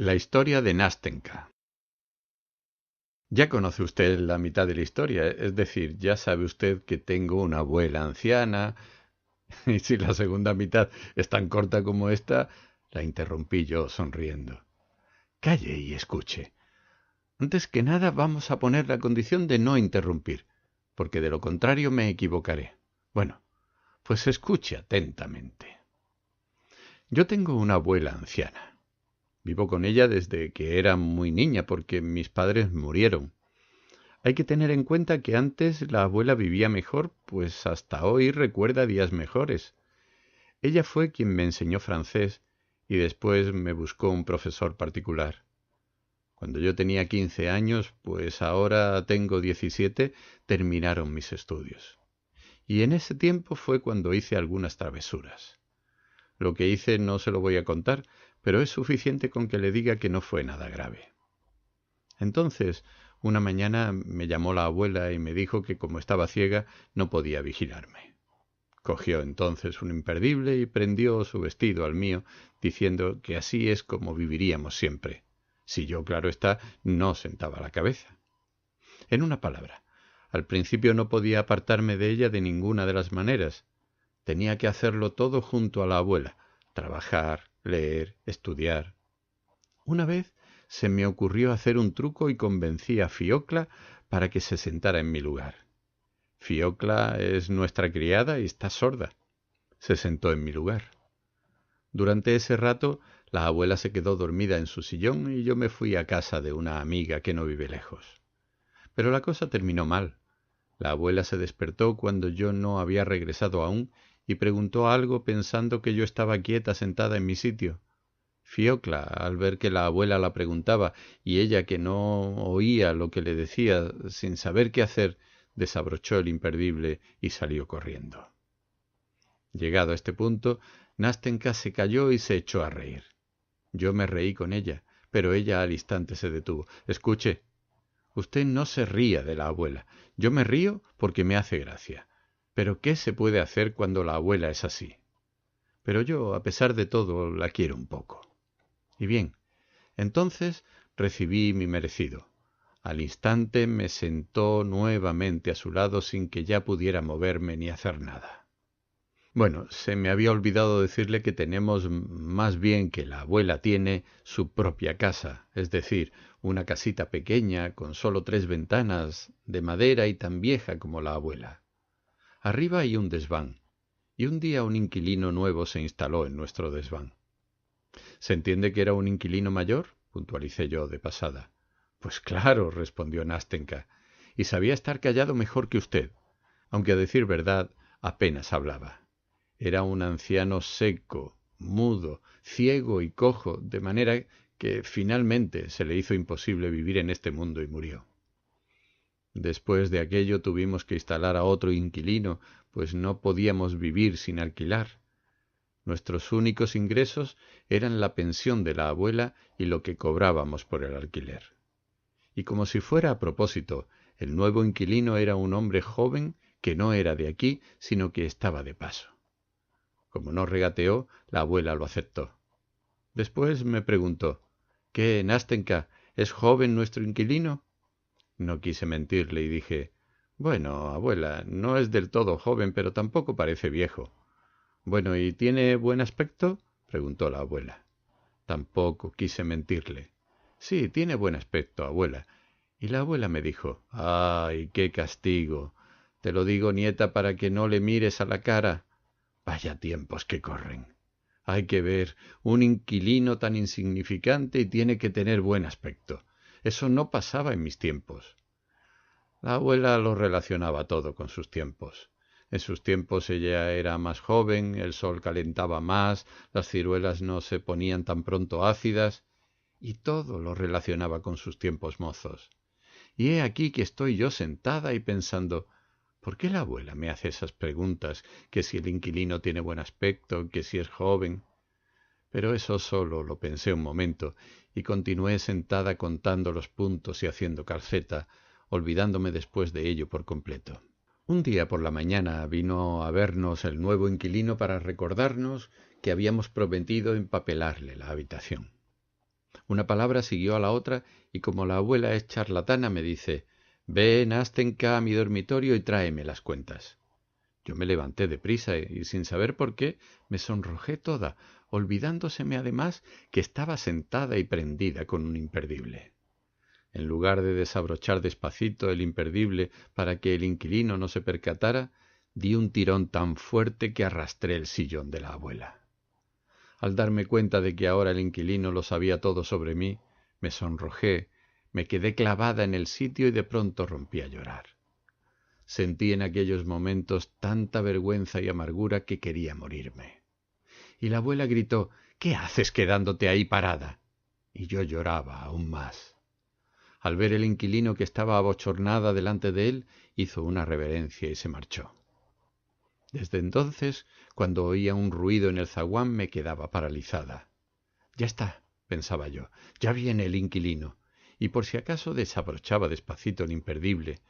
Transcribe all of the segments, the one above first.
La historia de Nastenka. Ya conoce usted la mitad de la historia, es decir, ya sabe usted que tengo una abuela anciana, y si la segunda mitad es tan corta como esta, la interrumpí yo sonriendo. Calle y escuche. Antes que nada vamos a poner la condición de no interrumpir, porque de lo contrario me equivocaré. Bueno, pues escuche atentamente. Yo tengo una abuela anciana. Vivo con ella desde que era muy niña porque mis padres murieron. Hay que tener en cuenta que antes la abuela vivía mejor, pues hasta hoy recuerda días mejores. Ella fue quien me enseñó francés y después me buscó un profesor particular. Cuando yo tenía 15 años, pues ahora tengo 17, terminaron mis estudios. Y en ese tiempo fue cuando hice algunas travesuras. Lo que hice no se lo voy a contar, pero es suficiente con que le diga que no fue nada grave. Entonces, una mañana me llamó la abuela y me dijo que como estaba ciega no podía vigilarme. Cogió entonces un imperdible y prendió su vestido al mío, diciendo que así es como viviríamos siempre, si yo, claro está, no sentaba la cabeza. En una palabra, al principio no podía apartarme de ella de ninguna de las maneras. Tenía que hacerlo todo junto a la abuela, trabajar, leer, estudiar. Una vez se me ocurrió hacer un truco y convencí a Fiocla para que se sentara en mi lugar. Fiocla es nuestra criada y está sorda. Se sentó en mi lugar. Durante ese rato, la abuela se quedó dormida en su sillón y yo me fui a casa de una amiga que no vive lejos. Pero la cosa terminó mal. La abuela se despertó cuando yo no había regresado aún y preguntó algo pensando que yo estaba quieta sentada en mi sitio. Fiocla, al ver que la abuela la preguntaba y ella que no oía lo que le decía, sin saber qué hacer, desabrochó el imperdible y salió corriendo. Llegado a este punto, Nastenka se calló y se echó a reír. Yo me reí con ella, pero ella al instante se detuvo. Escuche, usted no se ría de la abuela. Yo me río porque me hace gracia. Pero ¿qué se puede hacer cuando la abuela es así? Pero yo, a pesar de todo, la quiero un poco. Y bien, entonces recibí mi merecido. Al instante me sentó nuevamente a su lado sin que ya pudiera moverme ni hacer nada. Bueno, se me había olvidado decirle que tenemos, más bien que la abuela tiene, su propia casa, es decir, una casita pequeña con solo 3 ventanas, de madera y tan vieja como la abuela. Arriba hay un desván, y un día un inquilino nuevo se instaló en nuestro desván. ¿Se entiende que era un inquilino mayor?, puntualicé yo de pasada. Pues claro, respondió Nastenka, y sabía estar callado mejor que usted, aunque a decir verdad apenas hablaba. Era un anciano seco, mudo, ciego y cojo, de manera que finalmente se le hizo imposible vivir en este mundo y murió. Después de aquello tuvimos que instalar a otro inquilino, pues no podíamos vivir sin alquilar. Nuestros únicos ingresos eran la pensión de la abuela y lo que cobrábamos por el alquiler. Y como si fuera a propósito, el nuevo inquilino era un hombre joven que no era de aquí, sino que estaba de paso. Como no regateó, la abuela lo aceptó. Después me preguntó, ¿qué, Nastenka, es joven nuestro inquilino? No quise mentirle y dije, bueno, abuela, no es del todo joven, pero tampoco parece viejo. Bueno, ¿y tiene buen aspecto?, preguntó la abuela. Tampoco quise mentirle. Sí, tiene buen aspecto, abuela. Y la abuela me dijo, ¡ay, qué castigo! Te lo digo, nieta, para que no le mires a la cara. Vaya tiempos que corren. Hay que ver, un inquilino tan insignificante y tiene que tener buen aspecto. Eso no pasaba en mis tiempos. La abuela lo relacionaba todo con sus tiempos. En sus tiempos ella era más joven, el sol calentaba más, las ciruelas no se ponían tan pronto ácidas, y todo lo relacionaba con sus tiempos mozos. Y he aquí que estoy yo sentada y pensando, ¿por qué la abuela me hace esas preguntas, que si el inquilino tiene buen aspecto, que si es joven? Pero eso solo lo pensé un momento, y continué sentada contando los puntos y haciendo calceta, olvidándome después de ello por completo. Un día por la mañana vino a vernos el nuevo inquilino para recordarnos que habíamos prometido empapelarle la habitación. Una palabra siguió a la otra y como la abuela es charlatana me dice: «Ve, Nastenka, a mi dormitorio y tráeme las cuentas». Yo me levanté deprisa y sin saber por qué me sonrojé toda, olvidándoseme además que estaba sentada y prendida con un imperdible. En lugar de desabrochar despacito el imperdible para que el inquilino no se percatara, di un tirón tan fuerte que arrastré el sillón de la abuela. Al darme cuenta de que ahora el inquilino lo sabía todo sobre mí, me sonrojé, me quedé clavada en el sitio y de pronto rompí a llorar. Sentí en aquellos momentos tanta vergüenza y amargura que quería morirme. Y la abuela gritó: «¿Qué haces quedándote ahí parada?». Y yo lloraba aún más. Al ver el inquilino que estaba abochornada delante de él, hizo una reverencia y se marchó. Desde entonces, cuando oía un ruido en el zaguán, me quedaba paralizada. «Ya está», pensaba yo, «ya viene el inquilino», y por si acaso desabrochaba despacito el imperdible.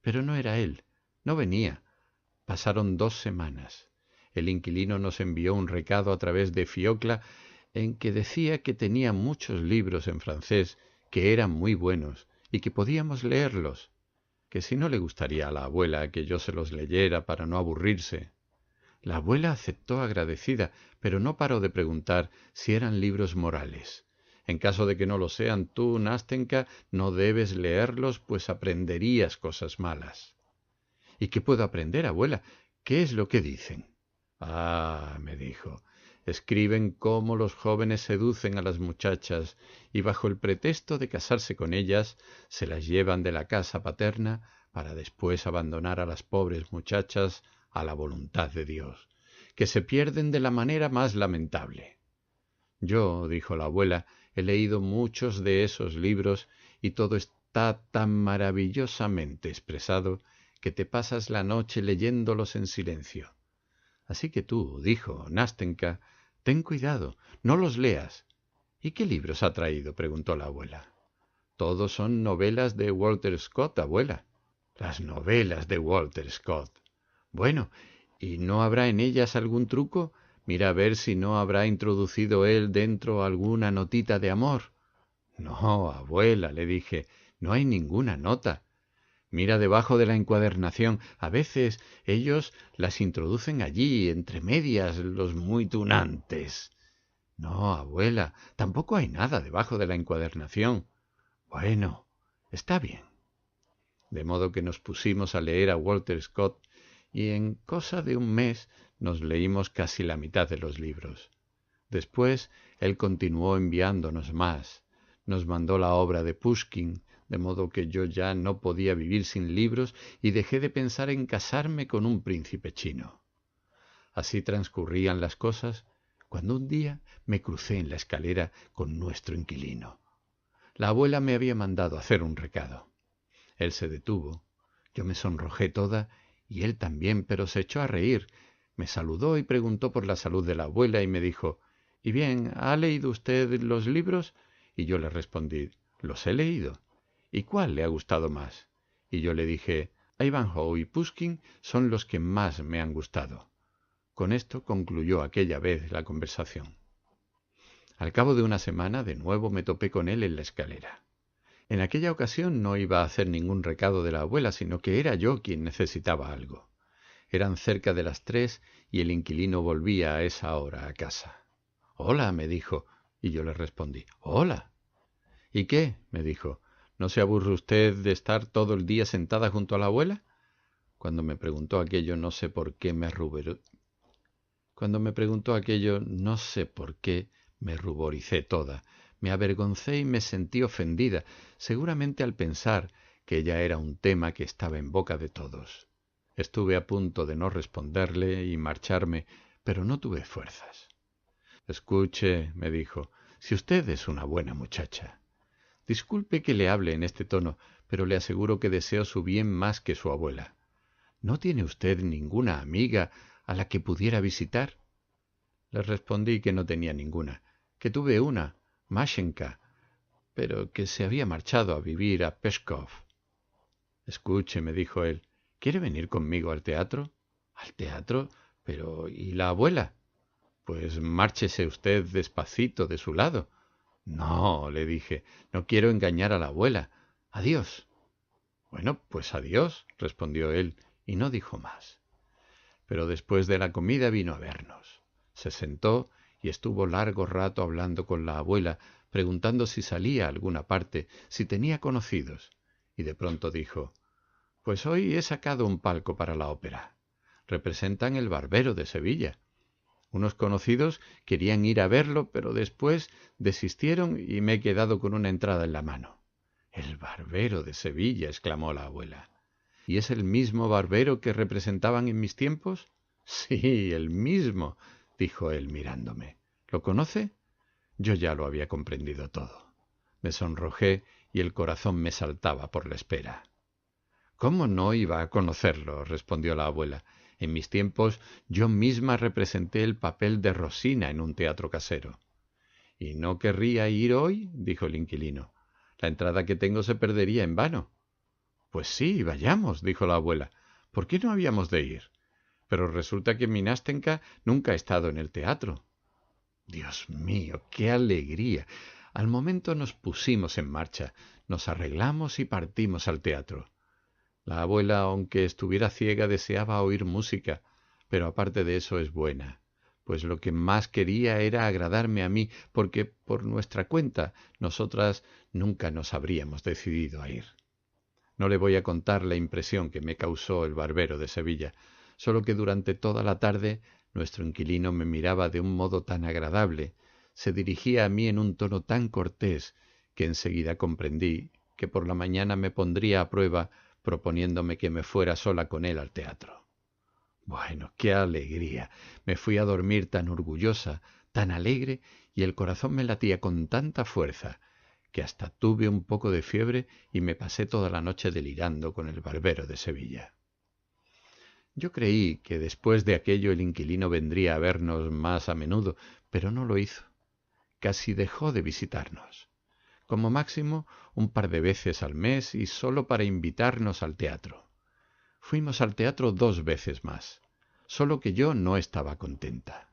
Pero no era él, no venía. Pasaron 2 semanas. El inquilino nos envió un recado a través de Fiocla en que decía que tenía muchos libros en francés que eran muy buenos y que podíamos leerlos, que si no le gustaría a la abuela que yo se los leyera para no aburrirse. La abuela aceptó agradecida, pero no paró de preguntar si eran libros morales. En caso de que no lo sean, tú, Nastenka, no debes leerlos, pues aprenderías cosas malas. ¿Y qué puedo aprender, abuela? ¿Qué es lo que dicen? Ah, me dijo, escriben cómo los jóvenes seducen a las muchachas y bajo el pretexto de casarse con ellas, se las llevan de la casa paterna para después abandonar a las pobres muchachas a la voluntad de Dios, que se pierden de la manera más lamentable. Yo, dijo la abuela, he leído muchos de esos libros y todo está tan maravillosamente expresado que te pasas la noche leyéndolos en silencio. Así que tú, dijo Nastenka, ten cuidado, no los leas. ¿Y qué libros ha traído?, preguntó la abuela. Todos son novelas de Walter Scott, abuela. Las novelas de Walter Scott. Bueno, ¿y no habrá en ellas algún truco? Mira a ver si no habrá introducido él dentro alguna notita de amor. No, abuela, le dije, no hay ninguna nota. Mira debajo de la encuadernación. A veces ellos las introducen allí, entre medias, los muy tunantes. No, abuela, tampoco hay nada debajo de la encuadernación. Bueno, está bien. De modo que nos pusimos a leer a Walter Scott y en cosa de un mes nos leímos casi la mitad de los libros. Después él continuó enviándonos más. Nos mandó la obra de Pushkin, de modo que yo ya no podía vivir sin libros y dejé de pensar en casarme con un príncipe chino. Así transcurrían las cosas cuando un día me crucé en la escalera con nuestro inquilino. La abuela me había mandado hacer un recado. Él se detuvo, yo me sonrojé toda y él también, pero se echó a reír. Me saludó y preguntó por la salud de la abuela y me dijo: «¿Y bien, ha leído usted los libros?». Y yo le respondí: «Los he leído». «¿Y cuál le ha gustado más?». Y yo le dije: «Ivanhoe y Pushkin son los que más me han gustado». Con esto concluyó aquella vez la conversación. Al cabo de una semana de nuevo me topé con él en la escalera. En aquella ocasión no iba a hacer ningún recado de la abuela, sino que era yo quien necesitaba algo. Eran cerca de las 3 y el inquilino volvía a esa hora a casa. «Hola», me dijo, y yo le respondí: «Hola». «¿Y qué?», me dijo, «¿no se aburre usted de estar todo el día sentada junto a la abuela?». Cuando me preguntó aquello, no sé por qué me ruboricé toda. Me avergoncé y me sentí ofendida, seguramente al pensar que ella era un tema que estaba en boca de todos. Estuve a punto de no responderle y marcharme, pero no tuve fuerzas. «Escuche», me dijo, «si usted es una buena muchacha. Disculpe que le hable en este tono, pero le aseguro que deseo su bien más que su abuela. ¿No tiene usted ninguna amiga a la que pudiera visitar?». Le respondí que no tenía ninguna, que tuve una, Mashenka, pero que se había marchado a vivir a Peskov. «Escuche», me dijo él, «¿quiere venir conmigo al teatro?». «¿Al teatro? Pero ¿y la abuela?». «Pues márchese usted despacito de su lado». No, le dije, no quiero engañar a la abuela. Adiós. Bueno, pues adiós, respondió él, y no dijo más. Pero después de la comida vino a vernos. Se sentó y estuvo largo rato hablando con la abuela, preguntando si salía a alguna parte, si tenía conocidos, y de pronto dijo: «Pues hoy he sacado un palco para la ópera. Representan El Barbero de Sevilla. Unos conocidos querían ir a verlo, pero después desistieron y me he quedado con una entrada en la mano». «El Barbero de Sevilla», exclamó la abuela. «¿Y es el mismo barbero que representaban en mis tiempos?» «Sí, el mismo», dijo él mirándome. «¿Lo conoce?» Yo ya lo había comprendido todo. Me sonrojé y el corazón me saltaba por la espera. «¿Cómo no iba a conocerlo?», respondió la abuela. «En mis tiempos yo misma representé el papel de Rosina en un teatro casero». «¿Y no querría ir hoy?», dijo el inquilino. «La entrada que tengo se perdería en vano». «Pues sí, vayamos», dijo la abuela. «¿Por qué no habíamos de ir? Pero resulta que mi Nástenka nunca ha estado en el teatro». Dios mío, qué alegría. Al momento nos pusimos en marcha, nos arreglamos y partimos al teatro. La abuela, aunque estuviera ciega, deseaba oír música, pero aparte de eso es buena, pues lo que más quería era agradarme a mí, porque por nuestra cuenta nosotras nunca nos habríamos decidido a ir. No le voy a contar la impresión que me causó El Barbero de Sevilla, solo que durante toda la tarde nuestro inquilino me miraba de un modo tan agradable, se dirigía a mí en un tono tan cortés, que enseguida comprendí que por la mañana me pondría a prueba proponiéndome que me fuera sola con él al teatro. Bueno, qué alegría. Me fui a dormir tan orgullosa, tan alegre, y el corazón me latía con tanta fuerza que hasta tuve un poco de fiebre y me pasé toda la noche delirando con El Barbero de Sevilla. Yo creí que después de aquello el inquilino vendría a vernos más a menudo, pero no lo hizo. Casi dejó de visitarnos. Como máximo un par de veces al mes y solo para invitarnos al teatro. Fuimos al teatro 2 veces más, solo que yo no estaba contenta.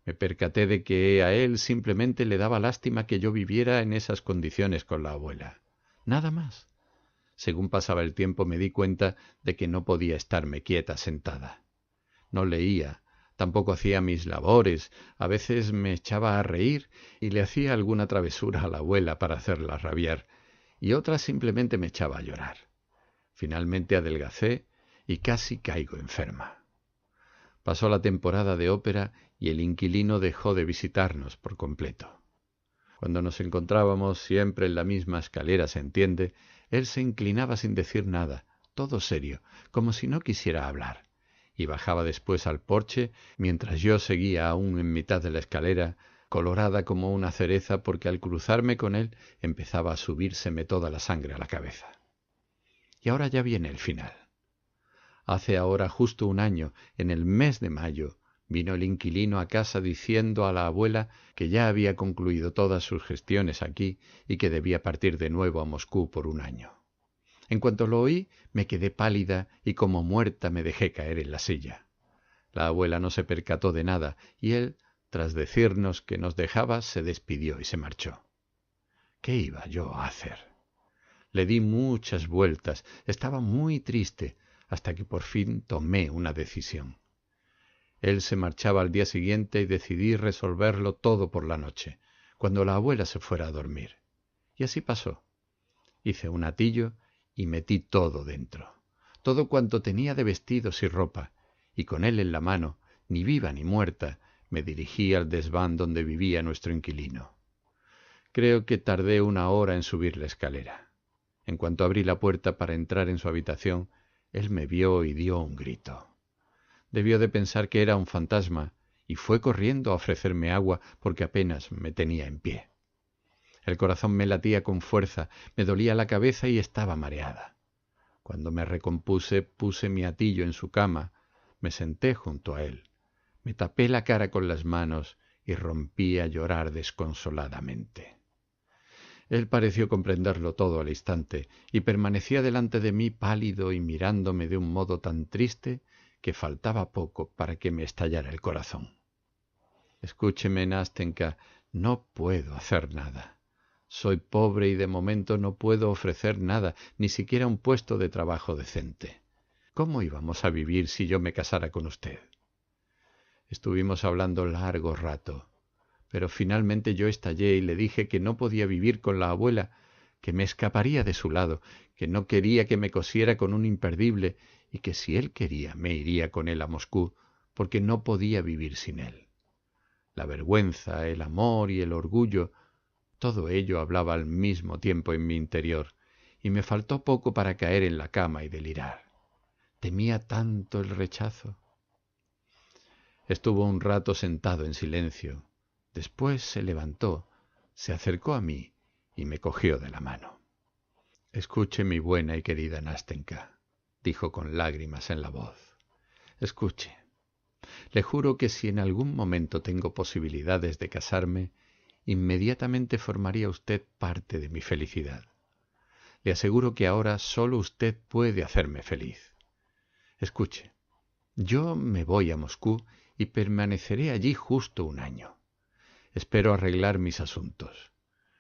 Me percaté de que a él simplemente le daba lástima que yo viviera en esas condiciones con la abuela. Nada más. Según pasaba el tiempo me di cuenta de que no podía estarme quieta sentada. No leía, tampoco hacía mis labores, a veces me echaba a reír y le hacía alguna travesura a la abuela para hacerla rabiar, y otras simplemente me echaba a llorar. Finalmente adelgacé y casi caigo enferma. Pasó la temporada de ópera y el inquilino dejó de visitarnos por completo. Cuando nos encontrábamos siempre en la misma escalera, se entiende, él se inclinaba sin decir nada, todo serio, como si no quisiera hablar, y bajaba después al porche, mientras yo seguía aún en mitad de la escalera, colorada como una cereza, porque al cruzarme con él empezaba a subírseme toda la sangre a la cabeza. Y ahora ya viene el final. Hace ahora justo un año, en el mes de mayo, vino el inquilino a casa diciendo a la abuela que ya había concluido todas sus gestiones aquí y que debía partir de nuevo a Moscú por un año. En cuanto lo oí, me quedé pálida y como muerta me dejé caer en la silla. La abuela no se percató de nada y él, tras decirnos que nos dejaba, se despidió y se marchó. ¿Qué iba yo a hacer? Le di muchas vueltas, estaba muy triste, hasta que por fin tomé una decisión. Él se marchaba al día siguiente y decidí resolverlo todo por la noche, cuando la abuela se fuera a dormir. Y así pasó. Hice un atillo y metí todo dentro, todo cuanto tenía de vestidos y ropa, y con él en la mano, ni viva ni muerta, me dirigí al desván donde vivía nuestro inquilino. Creo que tardé 1 hora en subir la escalera. En cuanto abrí la puerta para entrar en su habitación, él me vio y dio un grito. Debió de pensar que era un fantasma y fue corriendo a ofrecerme agua porque apenas me tenía en pie. El corazón me latía con fuerza, me dolía la cabeza y estaba mareada. Cuando me recompuse, puse mi atillo en su cama, me senté junto a él, me tapé la cara con las manos y rompí a llorar desconsoladamente. Él pareció comprenderlo todo al instante y permanecía delante de mí pálido y mirándome de un modo tan triste que faltaba poco para que me estallara el corazón. Escúcheme, Nástenka, no puedo hacer nada. Soy pobre y de momento no puedo ofrecer nada, ni siquiera un puesto de trabajo decente. ¿Cómo íbamos a vivir si yo me casara con usted? Estuvimos hablando largo rato, pero finalmente yo estallé y le dije que no podía vivir con la abuela, que me escaparía de su lado, que no quería que me cosiera con un imperdible y que si él quería me iría con él a Moscú, porque no podía vivir sin él. La vergüenza, el amor y el orgullo, todo ello hablaba al mismo tiempo en mi interior, y me faltó poco para caer en la cama y delirar. Temía tanto el rechazo. Estuvo un rato sentado en silencio. Después se levantó, se acercó a mí y me cogió de la mano. «Escuche, mi buena y querida Nastenka», dijo con lágrimas en la voz. «Escuche. Le juro que si en algún momento tengo posibilidades de casarme, inmediatamente formaría usted parte de mi felicidad. Le aseguro que ahora solo usted puede hacerme feliz. Escuche, yo me voy a Moscú y permaneceré allí justo un año. Espero arreglar mis asuntos.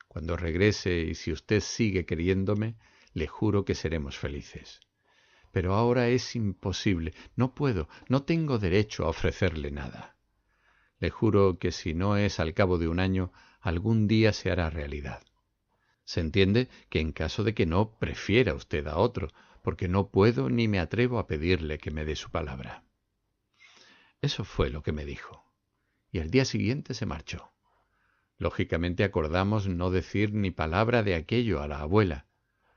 Cuando regrese y si usted sigue queriéndome, le juro que seremos felices. Pero ahora es imposible, no puedo, no tengo derecho a ofrecerle nada. Le juro que si no es al cabo de un año, algún día se hará realidad. Se entiende que en caso de que no, prefiera usted a otro, porque no puedo ni me atrevo a pedirle que me dé su palabra». Eso fue lo que me dijo, y al día siguiente se marchó. Lógicamente acordamos no decir ni palabra de aquello a la abuela.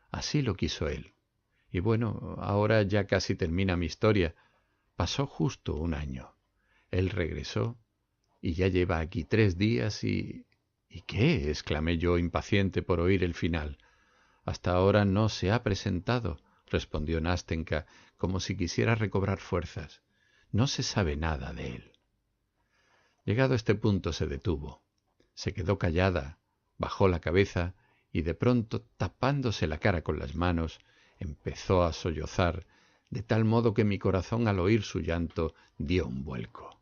Así lo quiso él. Y bueno, ahora ya casi termina mi historia. Pasó justo un año. Él regresó y ya lleva aquí 3 días y... ¿Y qué? —exclamé yo, impaciente por oír el final. —Hasta ahora no se ha presentado —respondió Nastenka, como si quisiera recobrar fuerzas—. No se sabe nada de él. Llegado a este punto se detuvo. Se quedó callada, bajó la cabeza y de pronto, tapándose la cara con las manos, empezó a sollozar, de tal modo que mi corazón al oír su llanto dio un vuelco.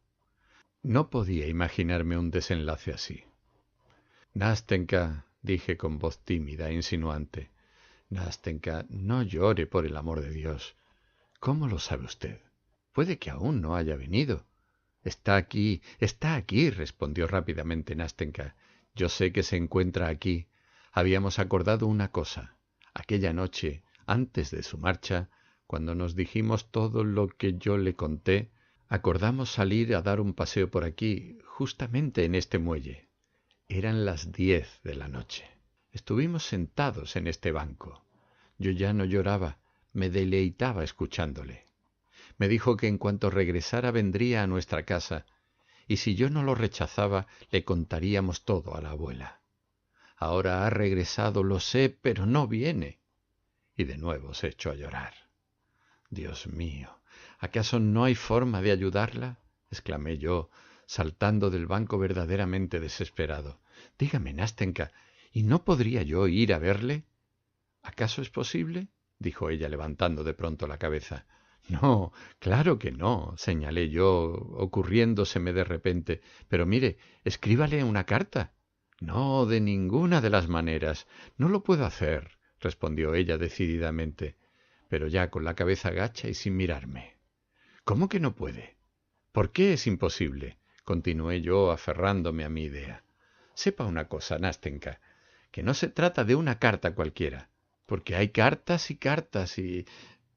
No podía imaginarme un desenlace así. —Nastenka —dije con voz tímida e insinuante—, Nastenka, no llore, por el amor de Dios. ¿Cómo lo sabe usted? Puede que aún no haya venido. Está aquí, respondió rápidamente Nastenka. Yo sé que se encuentra aquí. Habíamos acordado una cosa. Aquella noche, antes de su marcha, cuando nos dijimos todo lo que yo le conté, acordamos salir a dar un paseo por aquí, justamente en este muelle. Eran las 10 de la noche. Estuvimos sentados en este banco. Yo ya no lloraba, me deleitaba escuchándole. Me dijo que en cuanto regresara vendría a nuestra casa, y si yo no lo rechazaba, le contaríamos todo a la abuela. Ahora ha regresado, lo sé, pero no viene. Y de nuevo se echó a llorar. «Dios mío, ¿acaso no hay forma de ayudarla?», exclamé yo, saltando del banco verdaderamente desesperado. «Dígame, Nastenka, ¿y no podría yo ir a verle?» «¿Acaso es posible?», dijo ella levantando de pronto la cabeza. «No, claro que no», señalé yo, ocurriéndoseme de repente. «Pero mire, escríbale una carta». «No, de ninguna de las maneras. No lo puedo hacer», respondió ella decididamente, pero ya con la cabeza gacha y sin mirarme. «¿Cómo que no puede? ¿Por qué es imposible?», continué yo aferrándome a mi idea. «Sepa una cosa, Nastenka, que no se trata de una carta cualquiera, porque hay cartas y cartas y...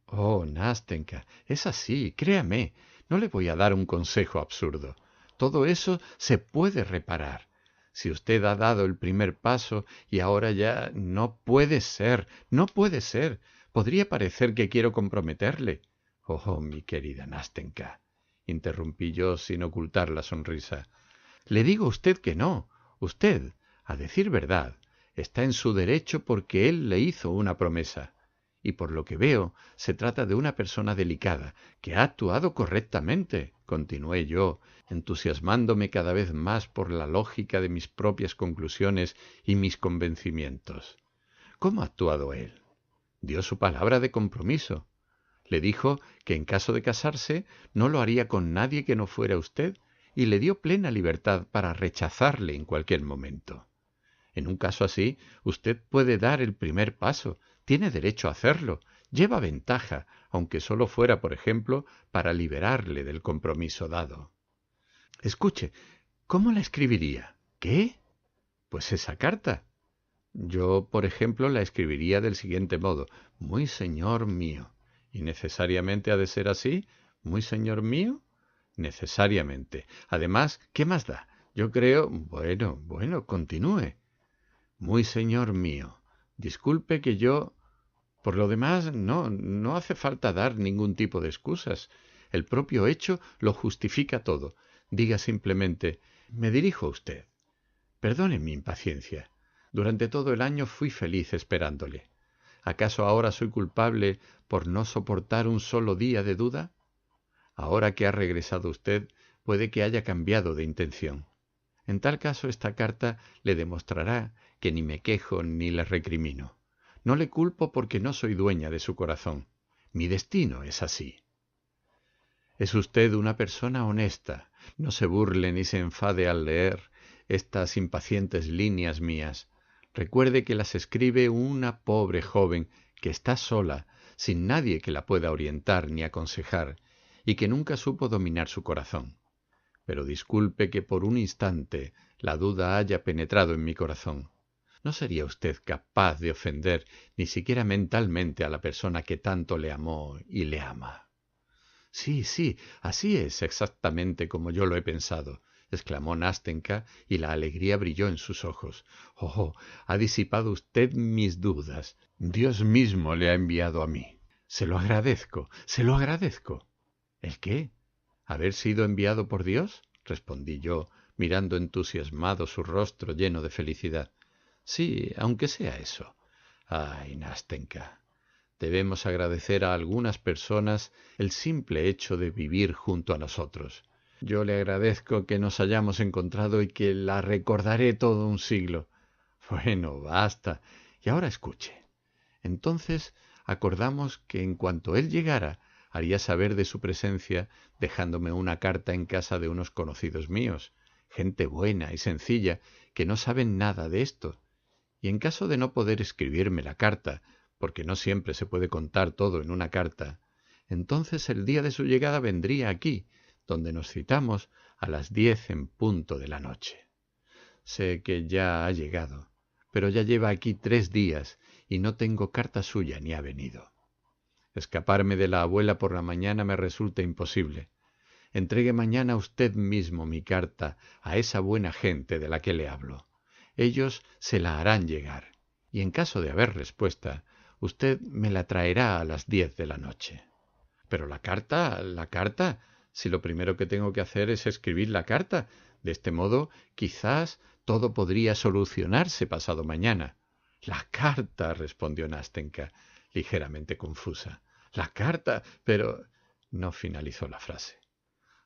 Oh, Nastenka, es así, créame, no le voy a dar un consejo absurdo. Todo eso se puede reparar. Si usted ha dado el primer paso y ahora ya... No puede ser, no puede ser. Podría parecer que quiero comprometerle». «Oh, mi querida Nastenka», interrumpí yo sin ocultar la sonrisa. «Le digo a usted que no. Usted, a decir verdad, está en su derecho porque él le hizo una promesa. Y por lo que veo, se trata de una persona delicada, que ha actuado correctamente», continué yo, entusiasmándome cada vez más por la lógica de mis propias conclusiones y mis convencimientos. «¿Cómo ha actuado él? Dio su palabra de compromiso. Le dijo que en caso de casarse no lo haría con nadie que no fuera usted y le dio plena libertad para rechazarle en cualquier momento. En un caso así, usted puede dar el primer paso, tiene derecho a hacerlo, lleva ventaja, aunque solo fuera, por ejemplo, para liberarle del compromiso dado. Escuche, ¿cómo la escribiría? ¿Qué? Pues esa carta. Yo, por ejemplo, la escribiría del siguiente modo: muy señor mío. ¿Y necesariamente ha de ser así? ¿Muy señor mío? Necesariamente. Además, ¿qué más da? Yo creo... Bueno, continúe. Muy señor mío. Disculpe que yo... Por lo demás, no hace falta dar ningún tipo de excusas. El propio hecho lo justifica todo. Diga simplemente: me dirijo a usted. Perdone mi impaciencia. Durante todo el año fui feliz esperándole. ¿Acaso ahora soy culpable por no soportar un solo día de duda? Ahora que ha regresado usted, puede que haya cambiado de intención. En tal caso, esta carta le demostrará que ni me quejo ni le recrimino. No le culpo porque no soy dueña de su corazón. Mi destino es así. Es usted una persona honesta. No se burle ni se enfade al leer estas impacientes líneas mías. Recuerde que las escribe una pobre joven que está sola, sin nadie que la pueda orientar ni aconsejar, y que nunca supo dominar su corazón. Pero disculpe que por un instante la duda haya penetrado en mi corazón. ¿No sería usted capaz de ofender ni siquiera mentalmente a la persona que tanto le amó y le ama? Sí, así es exactamente como yo lo he pensado, exclamó Nastenka, y la alegría brilló en sus ojos. Oh, ha disipado usted mis dudas. Dios mismo le ha enviado a mí. Se lo agradezco, se lo agradezco. ¿El qué? ¿Haber sido enviado por Dios? Respondí yo, mirando entusiasmado su rostro lleno de felicidad. Sí, aunque sea eso. Ay, Nastenka, debemos agradecer a algunas personas el simple hecho de vivir junto a nosotros. Yo le agradezco que nos hayamos encontrado y que la recordaré todo un siglo. Bueno, basta. Y ahora escuche. Entonces acordamos que en cuanto él llegara, haría saber de su presencia, dejándome una carta en casa de unos conocidos míos, gente buena y sencilla, que no saben nada de esto. Y en caso de no poder escribirme la carta, porque no siempre se puede contar todo en una carta, entonces el día de su llegada vendría aquí, donde nos citamos a las 10 en punto de la noche. Sé que ya ha llegado, pero ya lleva aquí 3 días y no tengo carta suya ni ha venido. Escaparme de la abuela por la mañana me resulta imposible. Entregue mañana usted mismo mi carta a esa buena gente de la que le hablo. Ellos se la harán llegar, y en caso de haber respuesta, usted me la traerá a las 10 de la noche. Pero la carta, si lo primero que tengo que hacer es escribir la carta, de este modo quizás todo podría solucionarse pasado mañana. La carta, respondió Nastenka, ligeramente confusa. La carta, pero... no finalizó la frase.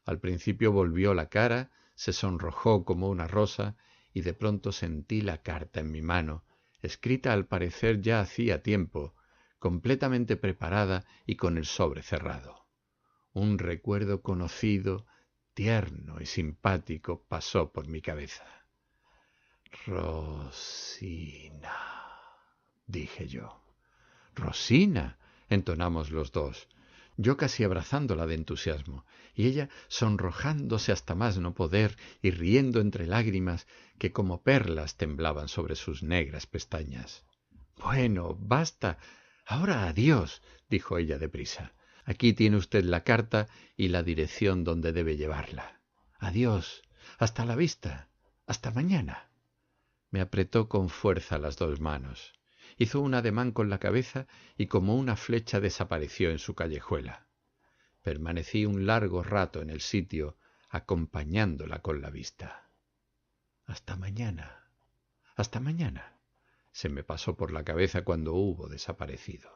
Al principio volvió la cara, se sonrojó como una rosa, y de pronto sentí la carta en mi mano, escrita al parecer ya hacía tiempo, completamente preparada y con el sobre cerrado. Un recuerdo conocido, tierno y simpático pasó por mi cabeza. Rosina, dije yo. Rosina, entonamos los dos, yo casi abrazándola de entusiasmo, y ella sonrojándose hasta más no poder y riendo entre lágrimas que como perlas temblaban sobre sus negras pestañas. Bueno, basta. Ahora adiós, dijo ella deprisa. Aquí tiene usted la carta y la dirección donde debe llevarla. Adiós. Hasta la vista. Hasta mañana. Me apretó con fuerza las dos manos. Hizo un ademán con la cabeza y como una flecha desapareció en su callejuela. Permanecí un largo rato en el sitio, acompañándola con la vista. Hasta mañana. Hasta mañana. Se me pasó por la cabeza cuando hubo desaparecido.